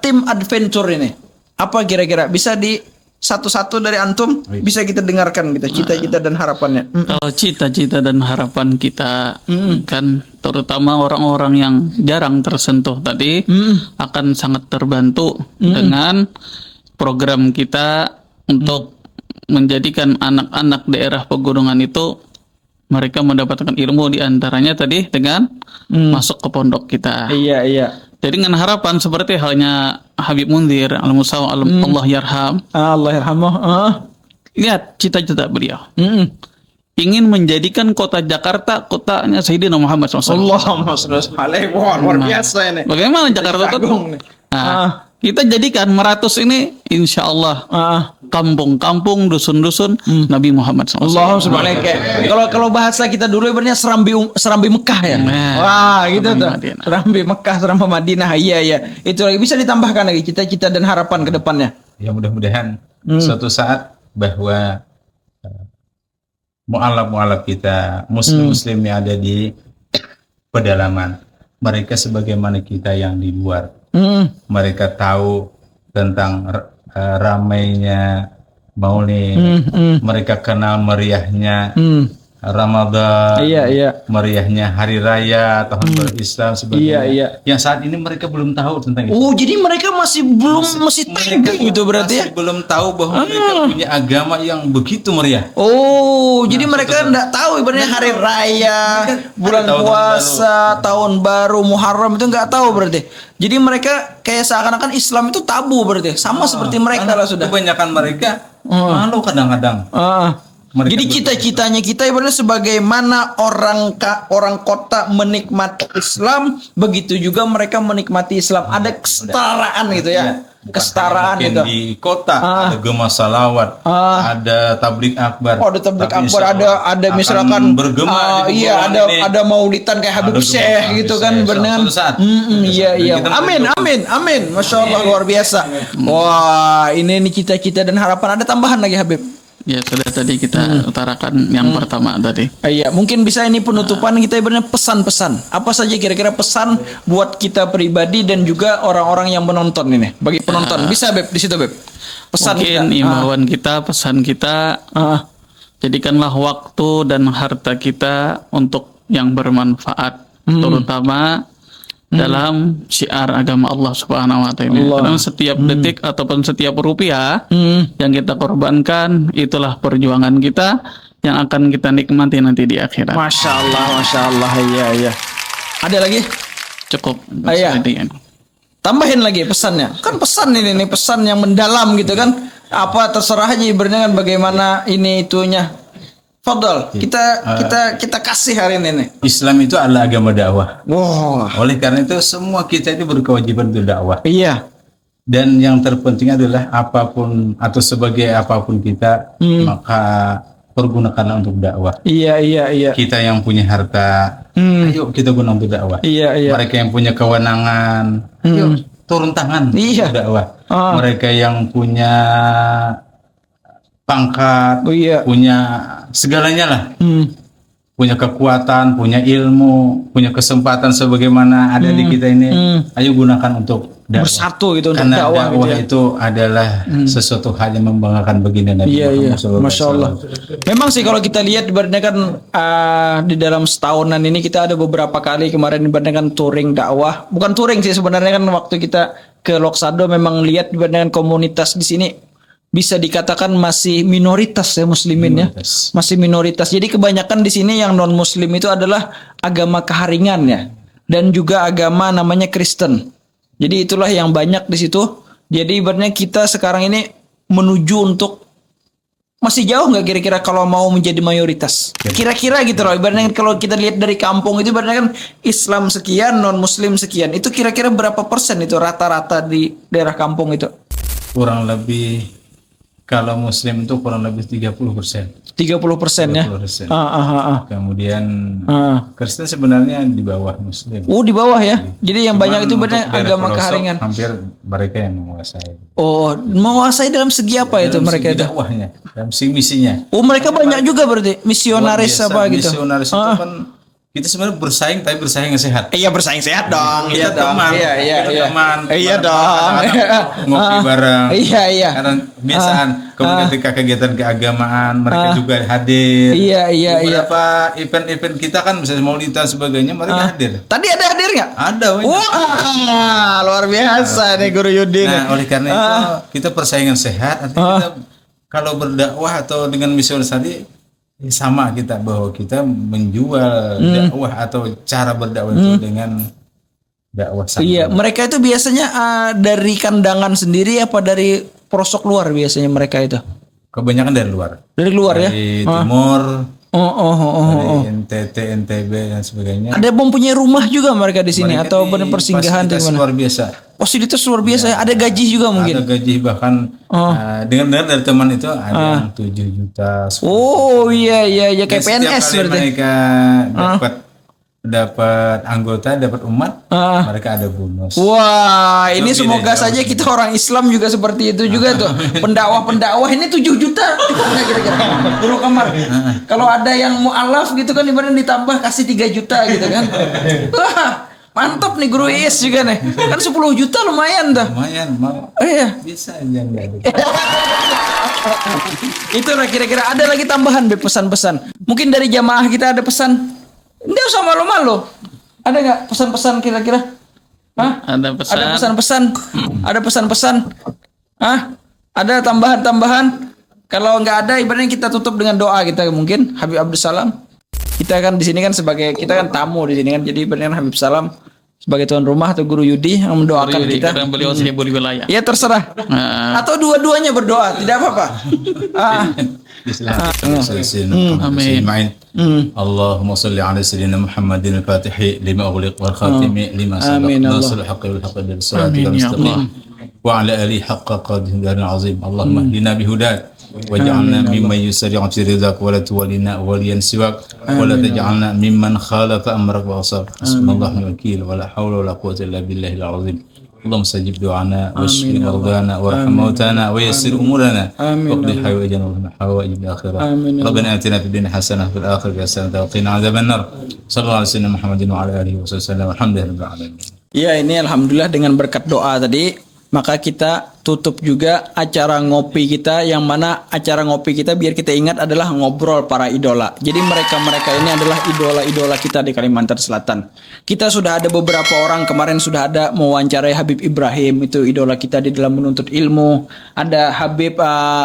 tim adventure ini. Apa kira-kira bisa di satu-satu dari antum bisa kita dengarkan gitu cita-cita dan harapannya. Kalau cita-cita dan harapan kita kan terutama orang-orang yang jarang tersentuh tadi akan sangat terbantu dengan program kita untuk menjadikan anak-anak daerah pegunungan itu mereka mendapatkan ilmu diantaranya tadi dengan masuk ke pondok kita. Iya. Jadi dengan harapan seperti halnya Habib Munzir Allah yarham. Allah yarhamah. Lihat cita-cita beliau. Ingin menjadikan kota Jakarta kotanya Sayyidina Muhammad SAW. Allahumma shalli alaihi luar biasa ini. Bagaimana Jakarta itu? Kita jadikan Meratus ini insya Allah kampung-kampung, dusun-dusun Nabi Muhammad SAW. Allahumma shalli. Kalau bahasa kita dulu ibaratnya serambi Mekah ya. Wah, gitu tuh. Madinah. Serambi Mekah, serambi Madinah. Iya. Itu lagi bisa ditambahkan lagi cita-cita dan harapan ke depannya. Ya mudah-mudahan suatu saat bahwa mu'alaf kita, muslim-muslim yang ada di pedalaman, mereka sebagaimana kita yang di luar. Mereka tahu tentang ramainya Maulid, mereka kenal meriahnya Ramadan, meriahnya hari raya tahun baru Islam sebagainya. Yang saat ini mereka belum tahu tentang itu. Jadi mereka masih tahu gitu berarti ya? Belum tahu bahwa mereka punya agama yang begitu meriah. Jadi mereka enggak tahu ibaratnya hari raya, bulan puasa, tahun baru, Muharram itu enggak tahu berarti. Jadi mereka kayak seakan-akan Islam itu tabu berarti. Sama seperti mereka lah sudah. Kebanyakan mereka malu kadang-kadang. Jadi cita-citanya kita ibaratnya sebagaimana orang kota menikmati Islam, begitu juga mereka menikmati Islam. Ada kesetaraan gitu ya. Kesetaraan itu. Di kota ada gema salawat, ada tablik akbar. Ada tablik akbar, ada misalkan bergema ada maulidan kayak Habib Syekh gitu kan bernama. Iya. Amin. Masya Allah luar biasa. Wah, ini cita-cita dan harapan. Ada tambahan lagi Habib? Ya sudah tadi kita utarakan yang pertama tadi. Iya, mungkin bisa ini penutupan kita ibaratnya pesan-pesan. Apa saja kira-kira pesan buat kita pribadi dan juga orang-orang yang menonton ini. Bagi penonton, bisa Beb di situ Beb. Pesan mungkin imbauan kita, pesan kita, jadikanlah waktu dan harta kita untuk yang bermanfaat, terutama dalam syiar agama Allah Subhanahu wa taala. Karena setiap detik ataupun setiap rupiah yang kita korbankan itulah perjuangan kita yang akan kita nikmati nanti di akhirat. Masya Allah. Iya. Ada lagi? Cukup. Iya. Tambahin lagi pesannya. Kan pesan ini pesan yang mendalam gitu kan. Apa terserah aja ibaratnya kan bagaimana ini itunya. Fadol, kita kasih hari ini nih. Islam itu adalah agama dakwah. Wah. Oleh karena itu semua kita itu berkewajiban untuk dakwah. Iya. Dan yang terpenting adalah apapun atau sebagai apapun kita, maka pergunakanlah untuk dakwah. Iya. Kita yang punya harta, ayo kita guna untuk dakwah. Iya. Mereka yang punya kewenangan, yuk turun tangan Iya. untuk dakwah. Mereka yang punya pangkat, punya segalanya lah, punya kekuatan, punya ilmu, punya kesempatan sebagaimana ada di kita ini, ayo gunakan untuk dakwah. Bersatu gitu untuk Karena dakwah dakwah gitu ya. itu adalah sesuatu hal yang membanggakan baginda Nabi Muhammad SAW. Masya Allah. Memang sih kalau kita lihat ibaratnya kan di dalam setahunan ini kita ada beberapa kali kemarin ibaratnya kan touring dakwah. Bukan touring sih sebenarnya kan waktu kita ke Loksado memang lihat ibaratnya kan komunitas di sini bisa dikatakan masih minoritas ya muslimin ya. Masih minoritas. Jadi kebanyakan di sini yang non muslim itu adalah agama keharingan ya. Dan juga agama namanya Kristen. Jadi itulah yang banyak di situ. Jadi ibaratnya kita sekarang ini menuju untuk masih jauh nggak kira-kira kalau mau menjadi mayoritas? Kira-kira gitu loh. Ibaratnya kalau kita lihat dari kampung itu ibaratnya kan Islam sekian, non Muslim sekian. Itu kira-kira berapa persen itu rata-rata di daerah kampung itu? Kurang lebih kalau Muslim itu kurang lebih 30%. 30% ya. 30%. Kemudian Kristen sebenarnya di bawah Muslim. di bawah ya. Jadi yang banyak itu untuk benar daerah agama pelosok, keharingan. hampir mereka yang menguasai. Oh, menguasai dalam segi apa itu Dalam mereka segi itu? dakwahnya, dalam segi misinya. Oh, mereka banyak juga berarti misionaris Luar biasa, apa gitu. Misionaris itu kan kita sebenarnya bersaing tapi bersaing yang sehat. Iya bersaing sehat dong. Kita Iya dong. teman, Iya. teman. Iya dong. Ngopi bareng. Iya. Karena biasaan kemudian ketika kegiatan keagamaan mereka juga hadir. Iya. Beberapa event-event kita kan misalnya Maulid dan sebagainya mereka hadir. Tadi ada hadir nggak? Ada. Wah, luar biasa nih Guru Yudin. Nah, oleh karena itu kita persaingan sehat. Artinya kita kalau berdakwah atau dengan misionaris tadi sama kita bahwa kita menjual dakwah atau cara berdakwah itu dengan dakwah sama. Iya, mereka itu biasanya dari kandangan sendiri apa dari pelosok luar biasanya mereka itu? Kebanyakan dari luar. Dari luar ya? Dari timur, Oh. dari NTT, NTB dan sebagainya. Ada mempunyai rumah juga mereka di sini Mereka atau di benar persinggahan atau fasilitas gimana? luar biasa. Fasilitas luar biasa ya. Ada gaji juga mungkin. Ada gaji bahkan dengar dari teman itu ada yang 7 juta. 10 Oh iya kayak Dan setiap PNS kali berarti. mereka dapat anggota, dapat umat, mereka ada bonus. Wah, ini Lebih semoga dari saja jauh. kita orang Islam juga seperti itu juga tuh. Pendakwah ini 7 juta cukup nggak kira-kira? Guru Kamar. Kalau ada yang mualaf gitu kan ibaratnya ditambah kasih 3 juta gitu kan. Wah, mantap nih Guru Is juga nih. Kan 10 juta lumayan tuh. Lumayan, mau Iya. bisa aja nggak ada. Itulah kira-kira ada lagi tambahan Be, pesan-pesan. Mungkin dari jamaah kita ada pesan. Nggak usah malu-malu. Ada nggak pesan-pesan kira-kira? Hah? Ada pesan. Ada pesan-pesan? Ada pesan-pesan? Hah? Ada tambahan-tambahan? Kalau nggak ada, ibaratnya kita tutup dengan doa kita mungkin. Habib Abdus Salam. Kita kan di sini kan sebagai kita kan tamu di sini kan. Jadi ibaratnya Habib Salam sebagai tuan rumah atau Guru Yudi yang mendoakan kita. Karena beliau sibuk di wilayah. Ya terserah. Atau dua-duanya berdoa, tidak apa-apa. Amin. Allahumma salli ala sayyidina Muhammadin al-Fatih lima ughliq wal khatimi lima sabaq nasrul haqqi wal haqqi bil salati wal mustaqim wa ala alihi haqqa qadrihi al azim. Allahumma hdina bihudak waj'alna mimman yusari'u fi ridhak wa la tuwallina waliyan siwak wa la taj'alna mimman khalafa amrak wa asab. Hasbunallahu wa wakil wa la hawla wa la quwwata illa billahil azim. اللهم استجب دعانا واشف مرضانا وارحم موتانا ويسر امورنا واقض حوائجنا وحوائج الاخره. ربنا اتنا في الدنيا حسنه وفي الاخره حسنه وقنا عذاب النار. صلى الله على سيدنا محمد وعلى اله وصحبه وسلم. الحمد لله رب العالمين. Ya, ini alhamdulillah dengan berkat doa tadi, maka kita tutup juga acara ngopi kita, yang mana acara ngopi kita biar kita ingat adalah ngobrol para idola. Jadi mereka-mereka ini adalah idola-idola kita di Kalimantan Selatan. Kita sudah ada beberapa orang, kemarin sudah ada mewawancarai Habib Ibrahim, itu idola kita di dalam menuntut ilmu. Ada Habib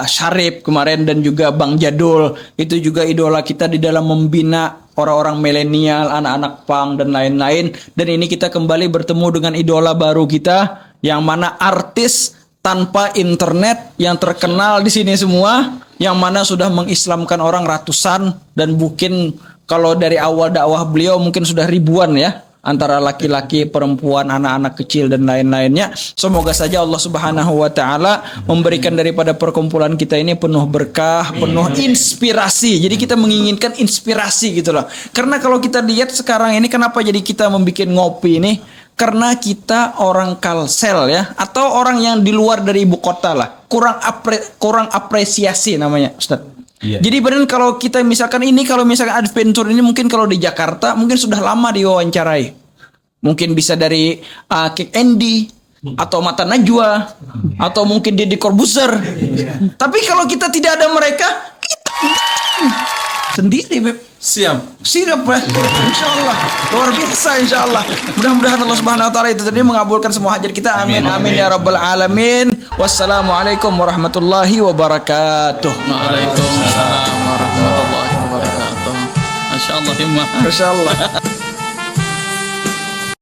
Syarif kemarin dan juga Bang Jadul, itu juga idola kita di dalam membina orang-orang milenial, anak-anak pang dan lain-lain. Dan ini kita kembali bertemu dengan idola baru kita, yang mana artis tanpa internet yang terkenal di sini semua, yang mana sudah mengislamkan orang ratusan, dan mungkin kalau dari awal dakwah beliau mungkin sudah ribuan ya, antara laki-laki, perempuan, anak-anak kecil dan lain-lainnya. Semoga saja Allah Subhanahu wa taala memberikan daripada perkumpulan kita ini penuh berkah, penuh inspirasi. Jadi kita menginginkan inspirasi gitu loh. Karena kalau kita lihat sekarang ini kenapa jadi kita membuat ngopi ini? Karena kita orang Kalsel ya, atau orang yang di luar dari ibu kota lah. Kurang apresiasi namanya, Ustaz. Iya. Jadi benar kalau kita misalkan ini, kalau misalkan adventure ini mungkin kalau di Jakarta mungkin sudah lama diwawancarai. Mungkin bisa dari Kek Andy atau Mata Najwa atau mungkin Deddy Corbuzier. Tapi kalau kita tidak ada mereka, kita sendiri, Beb. Siap. Siap, Beb. Insyaallah. Luar biasa insyaallah. Mudah-mudahan Allah Subhanahu wa taala itu tadi mengabulkan semua hajat kita. Amin amin ya rabbal alamin. Wassalamualaikum warahmatullahi wabarakatuh. Waalaikumsalam warahmatullahi wabarakatuh. Masya Allah, Himma. Masyaallah.